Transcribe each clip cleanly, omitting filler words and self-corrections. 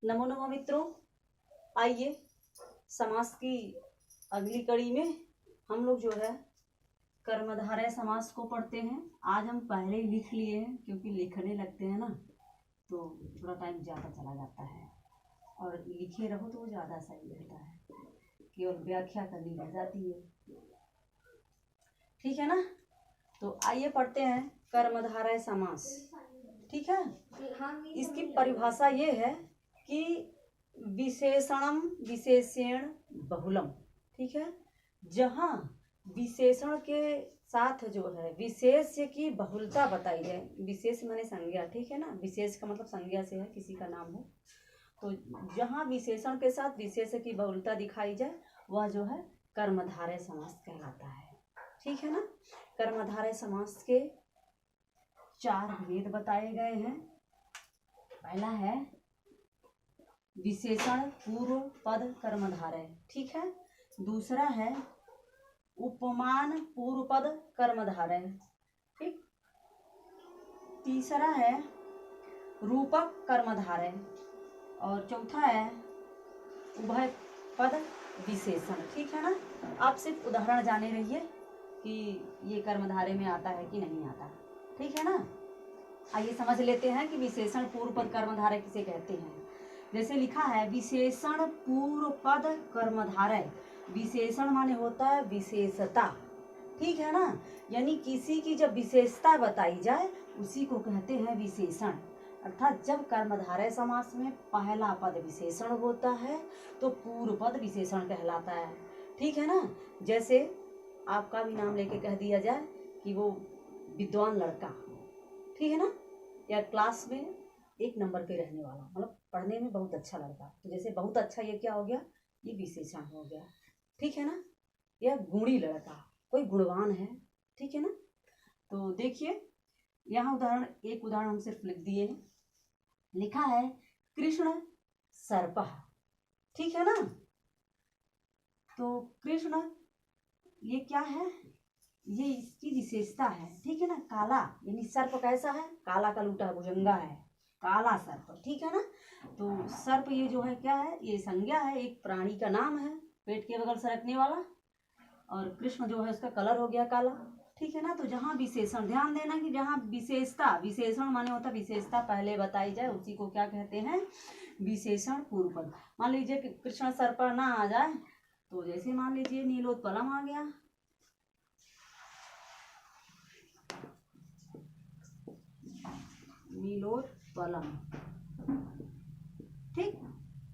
नमो नमो मित्रों, आइए समास की अगली कड़ी में हम लोग जो है कर्मधारय समास को पढ़ते हैं। आज हम पहले ही लिख लिए हैं क्योंकि लिखने लगते हैं ना तो थोड़ा टाइम ज़्यादा चला जाता है और लिखे रहो तो वो ज़्यादा सही रहता है, केवल व्याख्या करनी रह जाती है। ठीक है ना, तो आइए पढ़ते हैं कर्मधारय समास। ठीक है, इसकी परिभाषा ये है कि विशेषणम विशेषण बहुलम। ठीक है, जहाँ विशेषण के साथ जो है विशेष की बहुलता बताई जाए। विशेष माने संज्ञा, ठीक है ना, विशेष का मतलब संज्ञा से है, किसी का नाम हो तो जहाँ विशेषण के साथ विशेष की बहुलता दिखाई जाए वह जो है कर्मधारय समास कहलाता है। ठीक है ना, कर्मधारय समास के 4 भेद बताए गए हैं। पहला है विशेषण पूर्व पद कर्मधारय। ठीक है, दूसरा है उपमान पूर्व पद कर्मधारय। ठीक, तीसरा है रूपक कर्मधारय और चौथा है उभय पद विशेषण। ठीक है ना, आप सिर्फ उदाहरण जाने रहिए कि ये कर्मधारय में आता है कि नहीं आता। ठीक है ना, आइए समझ लेते हैं कि विशेषण पूर्व पद कर्मधारय किसे कहते हैं। जैसे लिखा है विशेषण पूर्व पद कर्मधारय। विशेषण माने होता है विशेषता। ठीक है ना, यानी किसी की जब विशेषता बताई जाए उसी को कहते हैं विशेषण। अर्थात जब कर्मधारय समास में पहला पद विशेषण होता है तो पूर्व पद विशेषण कहलाता है। ठीक है ना, जैसे आपका भी नाम लेके कह दिया जाए कि वो विद्वान लड़का, ठीक है ना, या क्लास में 1 नंबर पे रहने वाला, मतलब पढ़ने में बहुत अच्छा लड़का, तो जैसे बहुत अच्छा ये क्या हो गया, ये विशेषण हो गया। ठीक है ना, यह गुणी लड़का, कोई गुणवान है। ठीक है ना, तो देखिए यहाँ एक उदाहरण हम सिर्फ लिख दिए हैं। लिखा है कृष्ण सर्पः। ठीक है ना, तो कृष्ण ये क्या है, ये इसकी विशेषता है। ठीक है ना, काला, यानी सर्प कैसा है, काला का लूटा भुजंगा है, काला सर्प। ठीक है ना, तो सर्प ये जो है क्या है, ये संज्ञा है, एक प्राणी का नाम है, पेट के बगल सरकने वाला। और कृष्ण जो है उसका कलर हो गया काला। ठीक है ना, तो जहाँ विशेषण, ध्यान देना कि जहाँ विशेषता, विशेषण माने होता विशेषता पहले बताई जाए उसी को क्या कहते हैं, विशेषण पूर्व पद। मान लीजिए कि कृष्ण सर्प ना आ जाए तो जैसे मान लीजिए नीलोत्पलम आ गया। नीलोत्पलम, ठीक,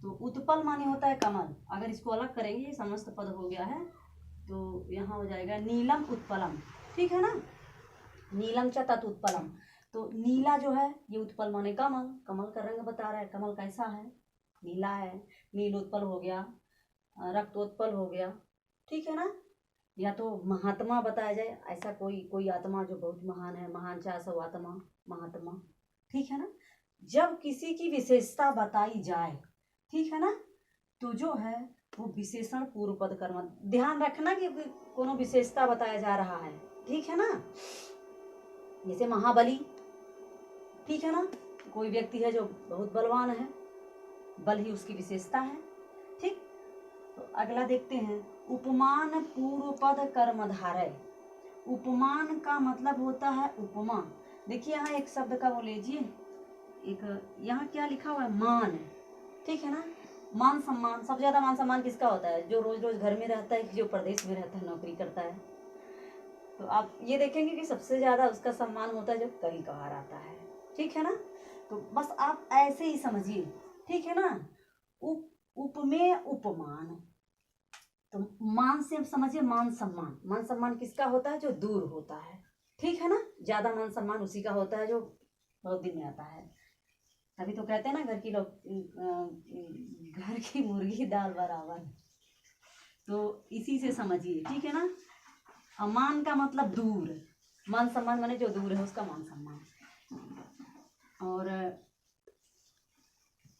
तो उत्पल माने होता है कमल। अगर इसको अलग करेंगे, समस्त पद हो गया है, तो यहाँ हो जाएगा नीलम उत्पलम। ठीक है ना, नीलम च तत् उत्पलम, तो नीला जो है ये उत्पल माने कमल, कमल का रंग बता रहा है, कमल कैसा है, नीला है। नीलोत्पल हो गया, रक्तोत्पल हो गया। ठीक है ना, या तो महात्मा बताया जाए, ऐसा कोई आत्मा जो बहुत महान है, महान चा सौ आत्मा, महात्मा। ठीक है ना, जब किसी की विशेषता बताई जाए, ठीक है ना, तो जो है वो विशेषण पूर्व पद कर्म। ध्यान रखना कि कोनो विशेषता बताया जा रहा है। ठीक है ना, जैसे महाबली, ठीक है ना, कोई व्यक्ति है जो बहुत बलवान है, बल ही उसकी विशेषता है। ठीक, तो अगला देखते हैं उपमान पूर्व पद कर्मधारय। उपमान का मतलब होता है उपमा। देखिए यहाँ एक शब्द का वो लीजिए, एक यहाँ क्या लिखा हुआ है, मान। ठीक है ना, मान सम्मान, सबसे ज्यादा मान सम्मान किसका होता है, जो रोज रोज घर में रहता है कि जो प्रदेश में रहता है, नौकरी करता है। तो आप ये देखेंगे कि सबसे ज्यादा उसका सम्मान होता है जो कभी कभार आता है। ठीक है ना, तो बस आप ऐसे ही समझिए। ठीक है ना, उपमेय उपमान, तो मान से समझिए मान सम्मान। मान सम्मान किसका होता है, जो दूर होता है। ठीक है ना, ज्यादा मान सम्मान उसी का होता है जो बहुत दिन में आता है। तभी तो कहते हैं ना घर की मुर्गी दाल बराबर, तो इसी से समझिए। ठीक है ना, अमान का मतलब दूर, मान सम्मान माने जो दूर है उसका मान सम्मान। और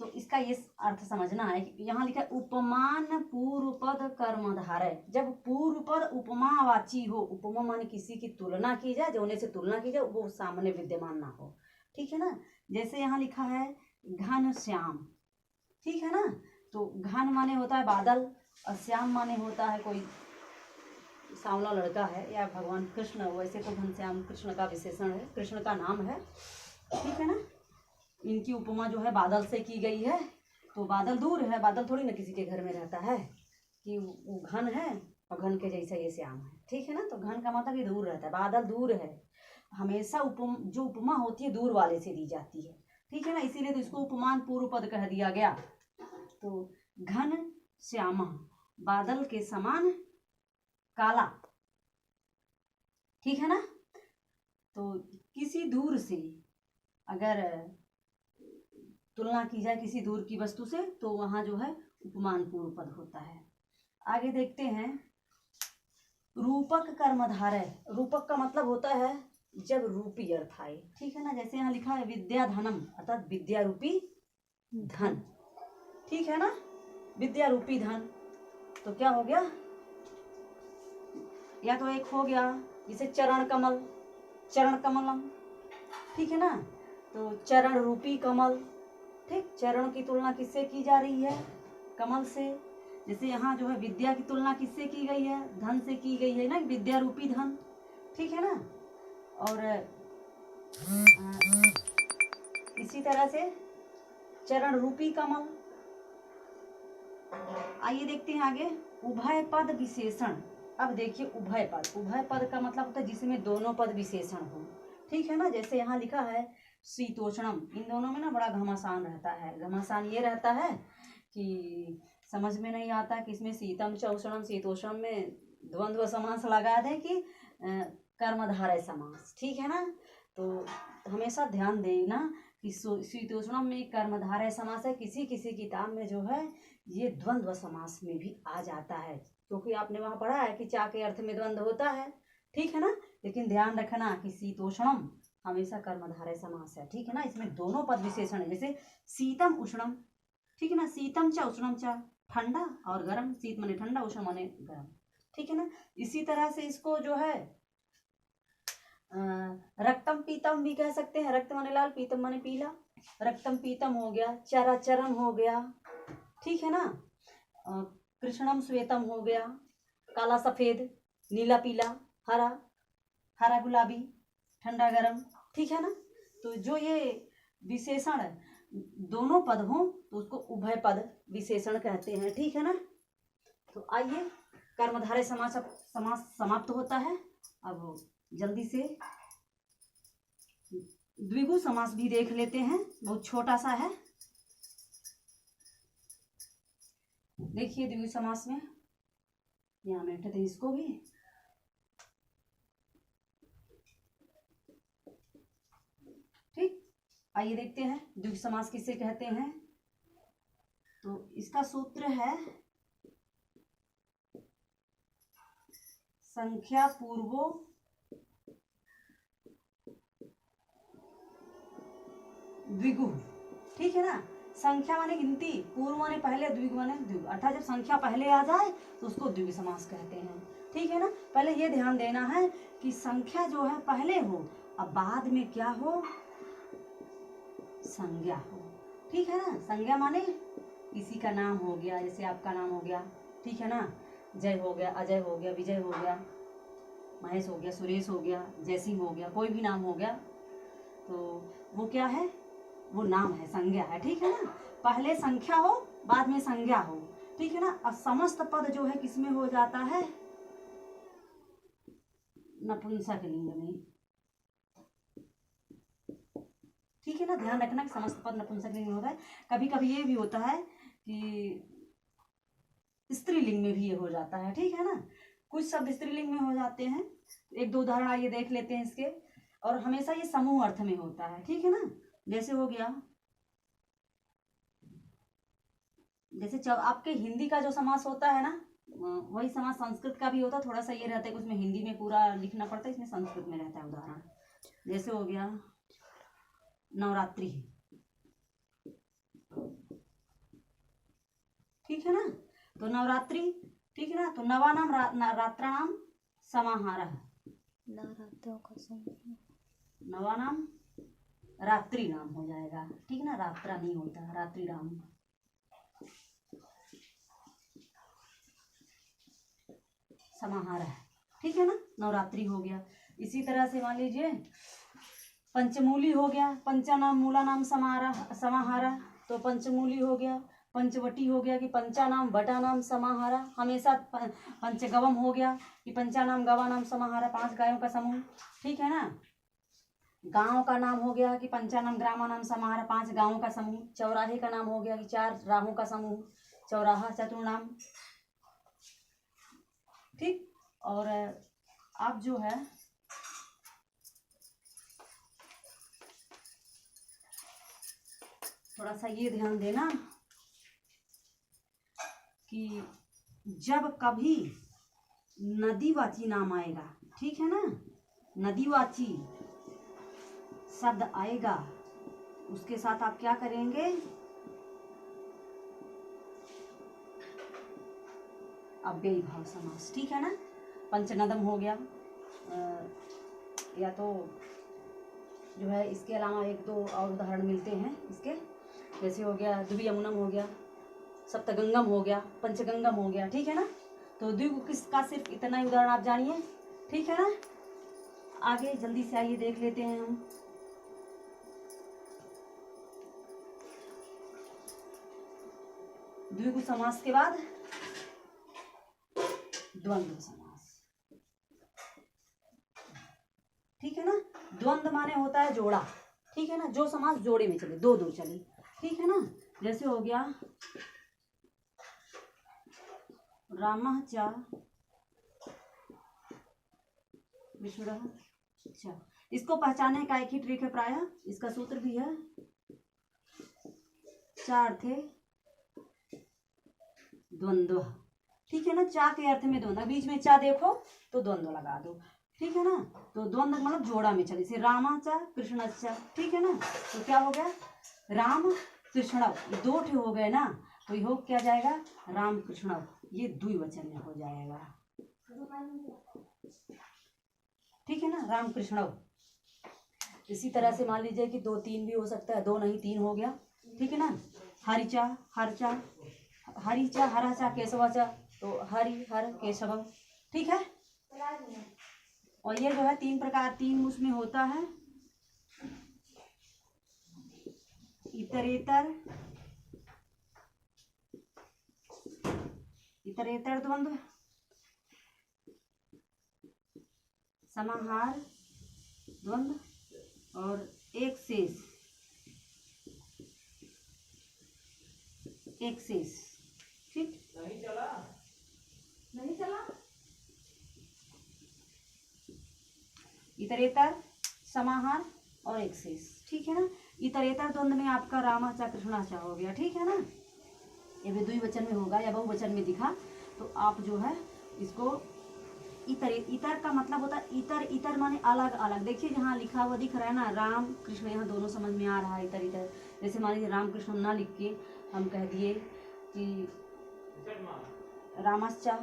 तो इसका ये अर्थ समझना है कि यहाँ लिखा है उपमान पूर्व पद कर्मधारय। जब पूर्व पद उपमावाची हो, उपमा माने किसी की तुलना की जाए, जो उन्हें से तुलना की जाए, वो सामने विद्यमान ना हो। ठीक है ना, जैसे यहाँ लिखा है घन श्याम। ठीक है ना। तो घन माने होता है बादल, और श्याम माने होता है कोई सांवला लड़का है या भगवान कृष्ण, वैसे तो घनश्याम कृष्ण का विशेषण है, कृष्ण का नाम है, ठीक है ना। इनकी उपमा जो है बादल से की गई है। तो बादल दूर है, बादल थोड़ी ना किसी के घर में रहता है कि वो घन है और घन के जैसा ये श्याम है, ठीक है ना। तो घन का मतलब ये दूर रहता है, बादल दूर है। हमेशा जो उपमा होती है दूर वाले से दी जाती है, ठीक है ना, इसीलिए तो इसको उपमान पूर्व पद कह दिया गया। तो घन श्यामा, बादल के समान काला, ठीक है ना। तो किसी दूर से अगर तुलना की जाए किसी दूर की वस्तु से, तो वहां जो है उपमान पूर्व पद होता है। आगे देखते हैं, रूपक कर्मधारय। रूपक का मतलब होता है जब रूपी अर्थ आए, ठीक है ना। जैसे यहाँ लिखा है विद्या धनम, अर्थात विद्या रूपी धन, ठीक है ना, विद्या रूपी धन। तो क्या हो गया, या तो एक हो गया जैसे चरण कमल, चरण कमलम, ठीक है ना। तो चरण रूपी कमल, ठीक, चरण की तुलना किससे की जा रही है, कमल से। जैसे यहाँ जो है विद्या की तुलना किससे की गई है, धन से की गई है ना, विद्या रूपी धन, ठीक है ना। और इसी तरह से चरण रूपी कमल। आइए देखते हैं आगे, उभय पद विशेषण। अब देखिए उभय पद, उभय पद का मतलब होता है जिसमें दोनों पद विशेषण हो, ठीक है ना। जैसे यहाँ लिखा है शीतोष्णम, इन दोनों में ना बड़ा घमासान रहता है। घमासान ये रहता है कि समझ में नहीं आता कि इसमें शीतम च उष्णम, शीतोष्णम में द्वंद्व समास लगा दें कि कर्मधारय समास, ठीक है ना। तो हमेशा ध्यान देना कि शीतोष्णम में कर्मधारय समास है, किसी किसी किताब में जो है ये द्वंद्व समास में भी आ जाता है, क्योंकि आपने वहां पढ़ा है कि चा के अर्थ में द्वंद्व होता है, ठीक है ना। लेकिन ध्यान रखना कि शीतोष्णम हमेशा कर्मधारय समास है, ठीक है ना। इसमें दोनों पद विशेषण है, जैसे शीतम उष्णम, ठीक है ना, शीतम चा उष्णम चा, ठंडा और गर्म, शीत माने ठंडा, उष्ण माने गर्म, ठीक है ना। इसी तरह से इसको जो है रक्तम पीतम भी कह सकते हैं, रक्त माने लाल, पीतम माने पीला, रक्तम पीतम हो गया, चरा चरम हो गया, ठीक है ना। कृष्णम श्वेतम हो गया, काला सफेद, नीला पीला, हरा हरा गुलाबी, ठंडा गरम, ठीक है ना। तो जो ये विशेषण दोनों पद हो तो उसको उभय पद विशेषण कहते हैं, ठीक है ना। तो आइए कर्मधारय समास समाप्त होता है। अब जल्दी से द्विगु समास भी देख लेते हैं, बहुत छोटा सा है। देखिए द्विगु समास में यहाँ बैठे थे, इसको भी ठीक। आइए देखते हैं द्विगु समास किसे कहते हैं। तो इसका सूत्र है संख्या पूर्वो द्विगु, ठीक है ना। संख्या माने गिनती, पूर्व माने पहले, द्विगु माने द्विगु, अर्थात जब संख्या पहले आ जाए तो उसको द्विगु समास कहते हैं, ठीक है ना। पहले ये ध्यान देना है कि संख्या जो है पहले हो, अब बाद में क्या हो, संज्ञा हो, ठीक है ना। संज्ञा माने किसी का नाम हो गया, जैसे आपका नाम हो गया, ठीक है ना, जय हो गया, अजय हो गया, विजय हो गया, महेश हो गया, सुरेश हो गया, जयसिंह हो गया, कोई भी नाम हो गया, तो वो क्या है, वो नाम है, संज्ञा है, ठीक है ना। पहले संख्या हो, बाद में संज्ञा हो, ठीक है ना। अब समस्त पद जो है किसमें हो जाता है, नपुंसक लिंग में, ठीक है ना। ध्यान रखना कि समस्त पद नपुंसक लिंग में होता है। कभी कभी ये भी होता है कि स्त्रीलिंग में भी ये हो जाता है, ठीक है ना। कुछ शब्द स्त्रीलिंग में हो जाते हैं, एक दो उदाहरण आइए देख लेते हैं इसके। और हमेशा ये समूह अर्थ में होता है, ठीक है ना। जैसे हो गया, जैसे जब आपके हिंदी का जो समास होता है ना, वही समास संस्कृत का भी होता है। थोड़ा सा ये रहता है कि उसमें हिंदी में पूरा लिखना पड़ता है, इसमें संस्कृत में रहता है। उदाहरण जैसे हो गया नवरात्रि, ठीक है ना। तो नवरात्रि, ठीक है ना। तो नवा नाम रात्राणाम समाहारः, नवा नाम रात्रि नाम हो जाएगा, ठीक है ना, रात्रा नहीं होता, रात्रि नाम, समाहार है, ठीक है ना। नवरात्रि हो गया। इसी तरह से मान लीजिए पंचमूली हो गया, पंचानाम मूलानाम समाहारा, तो पंचमूली हो गया। पंचवटी हो गया कि पंचानाम वटानाम समाहारा। हमेशा पंचगवम हो गया कि पंचानाम गवानाम समाहारा, 5 गायों का समूह, ठीक है ना। गांव का नाम हो गया कि पंचानाम ग्रामानाम समाहारा, 5 गांवों का समूह। चौराहे का नाम हो गया कि 4 राहों का समूह, चौराहा चतुर्नाम, ठीक। और अब जो है थोड़ा सा ये ध्यान देना कि जब कभी नदीवाची नाम आएगा, ठीक है ना, नदीवाची शब्द आएगा, उसके साथ आप क्या करेंगे, अव्ययी भाव समास, ठीक है ना। पंचनदम हो गया, या तो जो है इसके अलावा 1-2 और उदाहरण मिलते हैं इसके, जैसे हो गया द्वियमुनम हो गया, सप्तगंगम हो गया, पंचगंगम हो गया, ठीक है ना। तो द्विगु किसका सिर्फ इतना ही उदाहरण आप जानिए, ठीक है ना। आगे जल्दी से आइए देख लेते हैं हम। द्विगु समास के बाद द्वंद्व समास, ठीक है ना। द्वंद्व माने होता है जोड़ा, ठीक है ना, जो समास जोड़े में चले, 2-2 चले, ठीक है ना। जैसे हो गया रामः च विष्णुः च, इसको पहचाने का एक ही ट्रिक है प्राय, इसका सूत्र भी है, 4 थे द्वंद्व, ठीक है ना। चा के अर्थ में द्वंद्व, बीच में चा देखो तो द्वंद्व लगा दो, ठीक है ना। तो द्वंद्व मतलब जोड़ा में चले, जैसे रामाचा कृष्णच्चा, ठीक है ना। तो क्या हो गया, राम कृष्ण, ये 2 ठे हो गए ना, तो ये हो क्या जाएगा, राम कृष्ण, ये द्विवचन में हो जाएगा, ठीक है ना, राम कृष्ण। इसी तरह से मान लीजिए कि 2-3 भी हो सकता है, 2 नहीं 3 हो गया, ठीक है ना। हरिचा हरचा, हरिचा हराचा केशवाचा, तो हरि हर केशव, ठीक है। और ये जो है 3 प्रकार, 3 उसमें होता है, इतरेतर, इतरेतर द्वंद्व, समाहार द्वंद्व और एक शेष, एक शेष, ठीक। नहीं चला, नहीं चला। इतरेतर, समाहार और एक शेष, ठीक है ना। इतरेतर द्वंद्व में आपका रामाचा कृष्णाचा हो गया, ठीक है ना। ये भी द्विवचन में होगा या बहुवचन में दिखा, तो आप जो है इसको इतर, इतर का मतलब होता है इतर, इतर माने अलग अलग। देखिए जहाँ लिखा हुआ दिख रहा है ना राम कृष्ण, यहाँ दोनों समझ में आ रहा है, इतर इतर। जैसे मान लीजिए राम कृष्ण ना लिख के हम कह दिए कि रामश्चा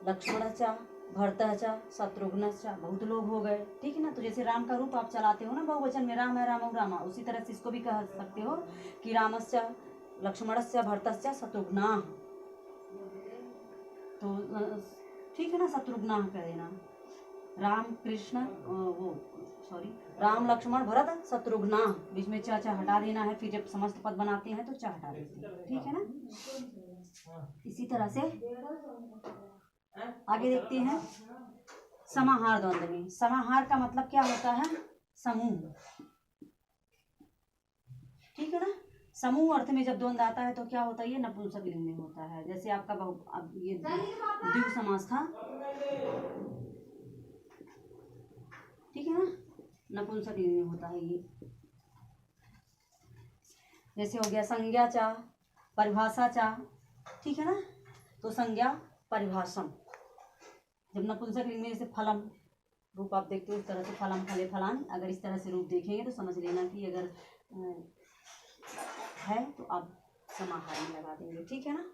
लक्ष्मणचा भरतचा शत्रुघ्नचा, बहुत लोग हो गए, ठीक है ना। तो जैसे राम का रूप आप चलाते हो ना बहुवचन में, राम है राम रामा, उसी तरह से इसको भी कह सकते हो कि रामस्य लक्ष्मणस्य भरतस्य शत्रुघ्ना, तो ठीक है ना, शत्रुघ्ना कह देना। राम कृष्ण वो सॉरी राम लक्ष्मण भरत शत्रुघ्ना, बीच में चा चा हटा देना है, फिर जब समस्त पद बनाते हैं तो चा हटा देते हैं, ठीक है ना। इसी तरह से आगे देखते हैं समाहार द्वंद्व में। समाहार का मतलब क्या होता है, समूह, ठीक है ना। समूह अर्थ में जब द्वंद्व आता है तो क्या होता है, ये नपुंसकलिंग में होता है। जैसे आपका अब ये द्विगु समास था, ठीक है ना, नपुंसकलिंग में होता है ये। जैसे हो गया संज्ञा चा परिभाषा चा, ठीक है ना। तो संज्ञा परिभाषम, जब नपुंसकलिंग में जैसे फलम रूप आप देखते हो, इस तरह से फलम फले फलान, अगर इस तरह से रूप देखेंगे तो समझ लेना कि अगर है तो आप समाहार में लगा देंगे, ठीक है ना।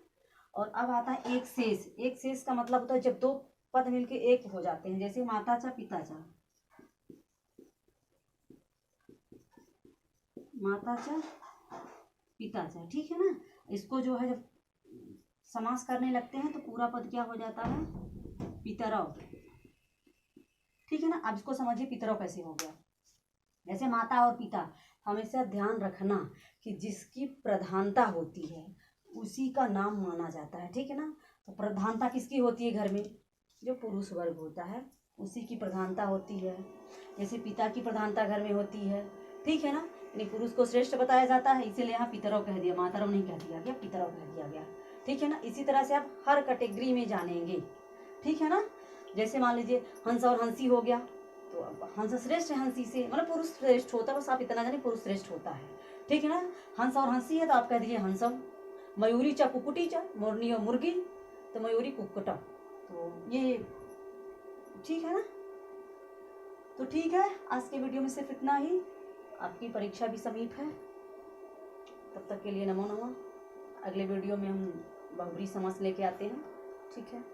और अब आता है एक शेष। एक शेष का मतलब होता है जब 2 पद मिलके एक हो जाते हैं, जैसे माताचा पिताचा, माताचा पिताचा, ठीक है ना। इसको जो है जब समास करने लगते हैं तो पूरा पद क्या हो जाता है, पितरव। ठीक है ना। अब इसको समझिए पितरव कैसे हो गया। जैसे माता और पिता, हमेशा ध्यान रखना कि जिसकी प्रधानता होती है उसी का नाम माना जाता है। ठीक है ना। तो प्रधानता किसकी होती है घर में, जो पुरुष वर्ग होता है उसी की प्रधानता होती है। जैसे पिता की प्रधानता घर में होती है। ठीक है ना। यानी पुरुष को श्रेष्ठ बताया जाता है, इसीलिए यहाँ पितरव कह दिया, मातरव नहीं कह दिया गया, पितरव कह दिया गया। ठीक है ना। इसी तरह से आप हर कैटेगरी में जानेंगे। ठीक है ना। जैसे मान लीजिए हंस और हंसी हो गया, तो हंस श्रेष्ठ है हंसी से, मतलब पुरुष श्रेष्ठ होता है, बस आप इतना जाने पुरुष श्रेष्ठ होता है। ठीक है ना। हंस और हंसी है तो आप कह दीजिए हंसम। मयूरी च कुकुटी च, मोरनी और मुर्गी, तो मयूरी कुक्कुटा। तो ये ठीक है ना। तो ठीक है, आज के वीडियो में सिर्फ इतना ही। आपकी परीक्षा भी समीप है, तब तक के लिए नमो नमः। अगले वीडियो में हम बहुब्री समास लेके आते हैं। ठीक है।